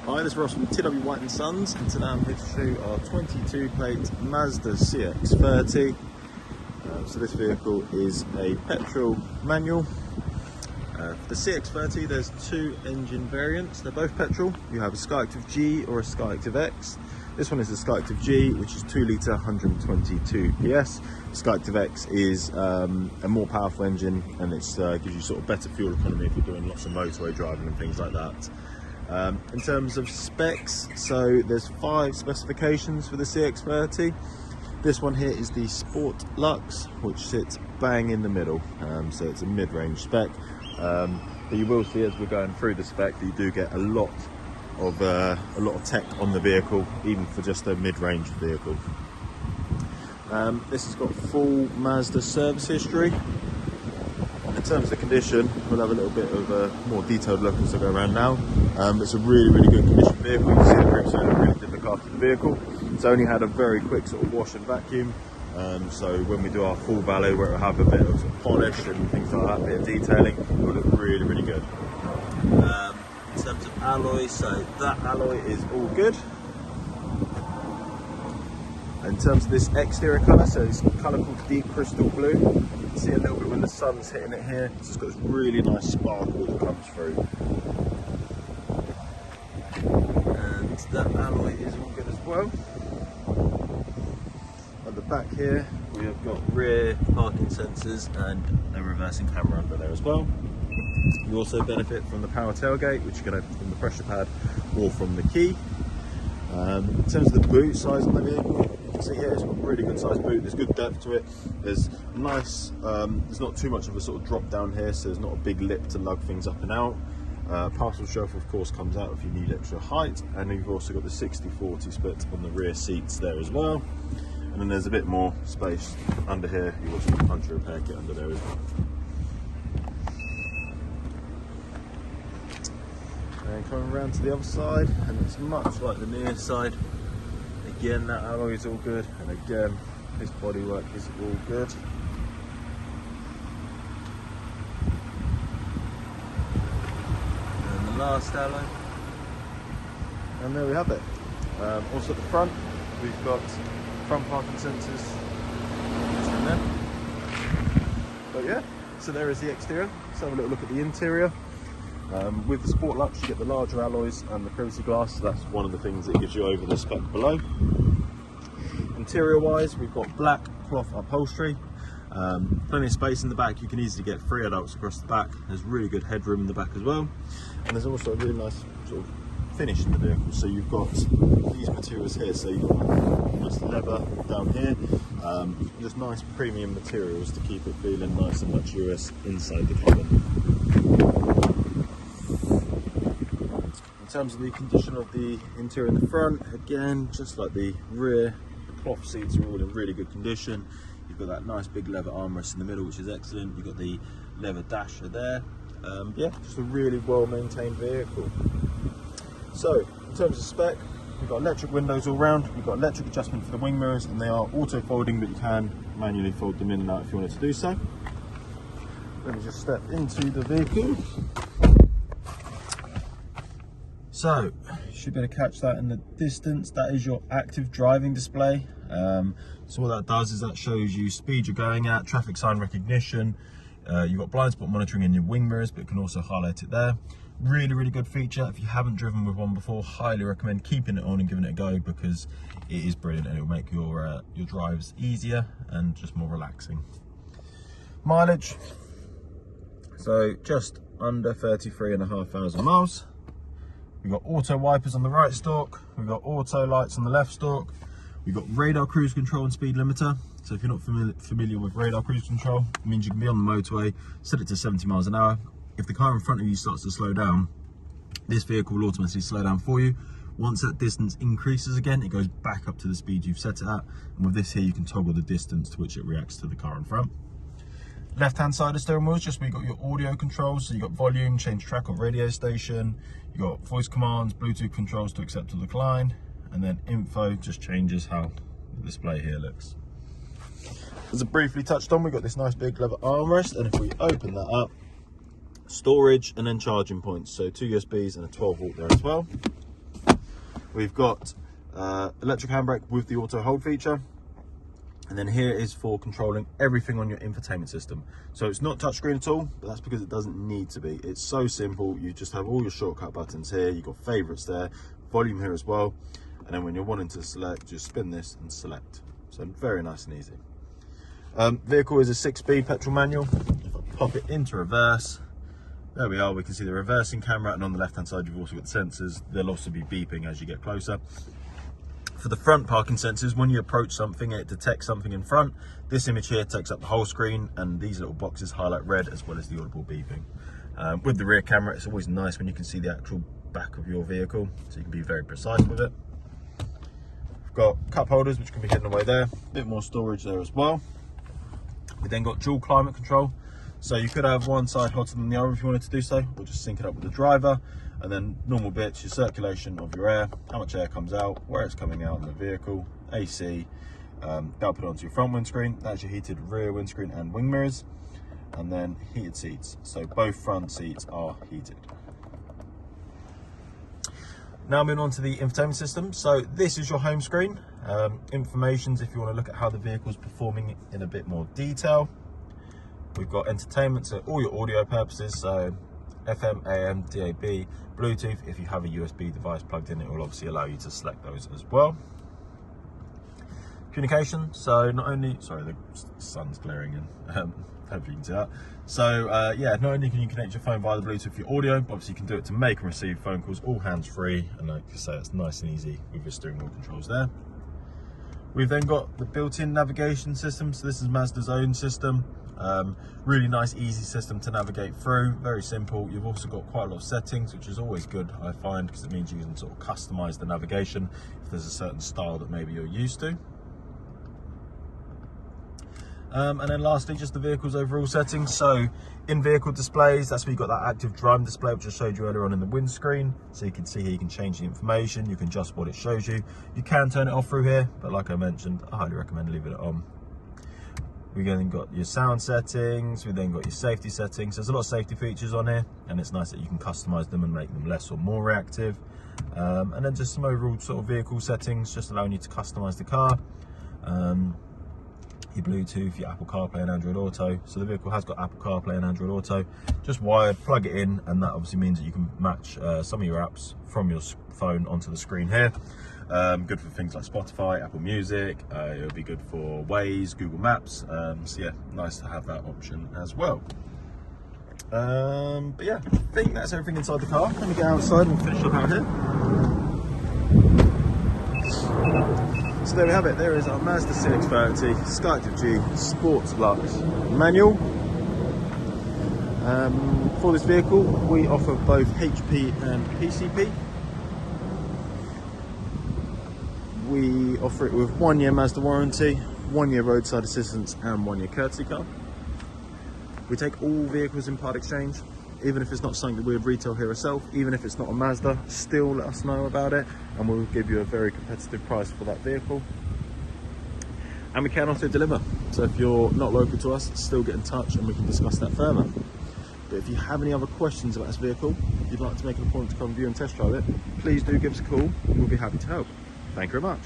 Hi, this is Ross from TW White & Sons, and today I'm here to show you our 22 plate Mazda CX-30. So this vehicle is a petrol manual. For the CX-30 there's two engine variants, they're both petrol. You have a SKYACTIV G or a SKYACTIV X. This one is the SKYACTIV G, which is 2 litre, 122 PS. SKYACTIV X is a more powerful engine, and it gives you sort of better fuel economy if you're doing lots of motorway driving and things like that. In terms of specs, so there's 5 specifications for the CX-30. This one here is the Sport Luxe, which sits bang in the middle, so it's a mid-range spec. But you will see as we're going through the spec that you do get a lot of tech on the vehicle, even for just a mid-range vehicle. This has got full Mazda service history. In terms of the condition, we'll have a little bit of a more detailed look as I go around now. It's a really good condition vehicle. You can see the group so really did look after the vehicle. It's only had a very quick sort of wash and vacuum. So when we do our full valet, where it'll have a bit of, polish and things like that, a bit of detailing, it will look really good. In terms of alloy, so that alloy is all good. In terms of this exterior colour, so it's a colour called Deep Crystal Blue. You can see a little bit when the sun's hitting it here. It's just got this really nice sparkle that comes through. And that alloy is all good as well. At the back here, we have got rear parking sensors and a reversing camera under there as well. You also benefit from the power tailgate, which you can open from the pressure pad or from the key. In terms of the boot size on the vehicle, you can see here it's got a really good sized boot. There's good depth to it. There's nice, there's not too much of a sort of drop down here, so there's not a big lip to lug things up and out. Parcel shelf of course comes out if you need extra height, and you've also got the 60/40 split on the rear seats there as well. And then there's a bit more space under here. You've also got a punch repair kit under there as well. And coming around to the other side, and it's much like the near side. Again, that alloy is all good, and again, this bodywork is all good. And the last alloy, and there we have it. Also at the front, we've got front parking sensors in there. But yeah, so there is the exterior. Let's have a little look at the interior. With the Sport Luxe you get the larger alloys and the privacy glass, so that's one of the things that it gives you over the spec below. Interior wise, we've got black cloth upholstery, plenty of space in the back. You can easily get 3 adults across the back. There's really good headroom in the back as well, and there's also a really nice sort of finish in the vehicle. So you've got these materials here, so you've got nice leather down here, just nice premium materials to keep it feeling nice and luxurious inside the cabin. In terms of the condition of the interior in the front, again, just like the rear, the cloth seats are all in really good condition. You've got that nice big leather armrest in the middle, which is excellent. You've got the leather dasher there. Yeah, just a really well maintained vehicle. So, in terms of spec, we've got electric windows all round, we've got electric adjustment for the wing mirrors, and they are auto folding, but you can manually fold them in and out if you wanted to do so. Let me just step into the vehicle. So, you should be able to catch that in the distance. That is your active driving display. So what that does is that shows you speed you're going at, traffic sign recognition. You've got blind spot monitoring in your wing mirrors, but it can also highlight it there. Really good feature. If you haven't driven with one before, highly recommend keeping it on and giving it a go, because it is brilliant and it will make your drives easier and just more relaxing. Mileage, so just under 33,500 miles. We've got auto wipers on the right stalk, we've got auto lights on the left stalk, we've got radar cruise control and speed limiter. So if you're not familiar with radar cruise control, it means you can be on the motorway, set it to 70 miles an hour. If the car in front of you starts to slow down, this vehicle will automatically slow down for you. Once that distance increases again, it goes back up to the speed you've set it at. And with this here, you can toggle the distance to which it reacts to the car in front. Left hand side of the steering wheel is just where you've got your audio controls. So you've got volume, change track or radio station. You've got voice commands, Bluetooth controls to accept or decline. And then info just changes how the display here looks. As I briefly touched on, we've got this nice big leather armrest. And if we open that up, storage and then charging points. So 2 USBs and a 12 volt there as well. We've got electric handbrake with the auto hold feature. And then here is for controlling everything on your infotainment system. So it's not touchscreen at all, but that's because it doesn't need to be. It's so simple. You just have all your shortcut buttons here. You've got favorites there, volume here as well. And then when you're wanting to select, just spin this and select. So very nice and easy. Vehicle is a 6-speed petrol manual. If I pop it into reverse, there we are. We can see the reversing camera, and on the left-hand side, you've also got the sensors. They'll also be beeping as you get closer. For the front parking sensors, when you approach something, it detects something in front. This image here takes up the whole screen, and these little boxes highlight red as well as the audible beeping. With the rear camera, it's always nice when you can see the actual back of your vehicle, so you can be very precise with it. We've got cup holders, which can be hidden away there. A bit more storage there as well. We then got dual climate control. So you could have one side hotter than the other if you wanted to do so, or just sync it up with the driver. And then normal bits, your circulation of your air, how much air comes out, where it's coming out in the vehicle, AC, that'll put it onto your front windscreen. That's your heated rear windscreen and wing mirrors. And then heated seats. So both front seats are heated. Now moving on to the infotainment system. So this is your home screen. Informations if you want to look at how the vehicle is performing in a bit more detail. We've got entertainment, so all your audio purposes, so FM, AM, DAB, Bluetooth. If you have a USB device plugged in, it will obviously allow you to select those as well. Communication, so not only, sorry, the sun's glaring in, hopefully you can see that. So yeah, not only can you connect your phone via the Bluetooth for your audio, but obviously you can do it to make and receive phone calls, all hands-free, and like I say, it's nice and easy with your steering wheel controls there. We've then got the built-in navigation system, so this is Mazda's own system. Really nice, easy system to navigate through, very simple. You've also got quite a lot of settings, which is always good, I find, because it means you can sort of customize the navigation if there's a certain style that maybe you're used to. And then lastly, just the vehicle's overall settings. So in-vehicle displays, that's where you've got that active driving display, which I showed you earlier on in the windscreen. So you can see here, you can change the information, you can adjust what it shows you. You can turn it off through here, but like I mentioned, I highly recommend leaving it on. We then got your sound settings, we then got your safety settings. There's a lot of safety features on here, and it's nice that you can customize them and make them less or more reactive. And then just some overall sort of vehicle settings, just allowing you to customize the car. Your Bluetooth, your Apple CarPlay and Android Auto. So the vehicle has got Apple CarPlay and Android Auto, just wired, plug it in, and that obviously means that you can match some of your apps from your phone onto the screen here. Good for things like Spotify, Apple Music, it'll be good for Waze, Google Maps, so yeah, nice to have that option as well. But yeah, I think that's everything inside the car. Let me get outside and finish up out here. So there we have it, there is our Mazda CX-30 SKYACTIV G Sports Lux manual. For this vehicle, we offer both HP and PCP. We offer it with 1 year Mazda warranty, 1 year roadside assistance, and 1 year courtesy car. We take all vehicles in part exchange, even if it's not something that we would retail here ourselves, even if it's not a Mazda, still let us know about it, and we'll give you a very competitive price for that vehicle. And we can also deliver. So if you're not local to us, still get in touch and we can discuss that further. But if you have any other questions about this vehicle, if you'd like to make an appointment to come view and test drive it, please do give us a call and we'll be happy to help. Thank you very much.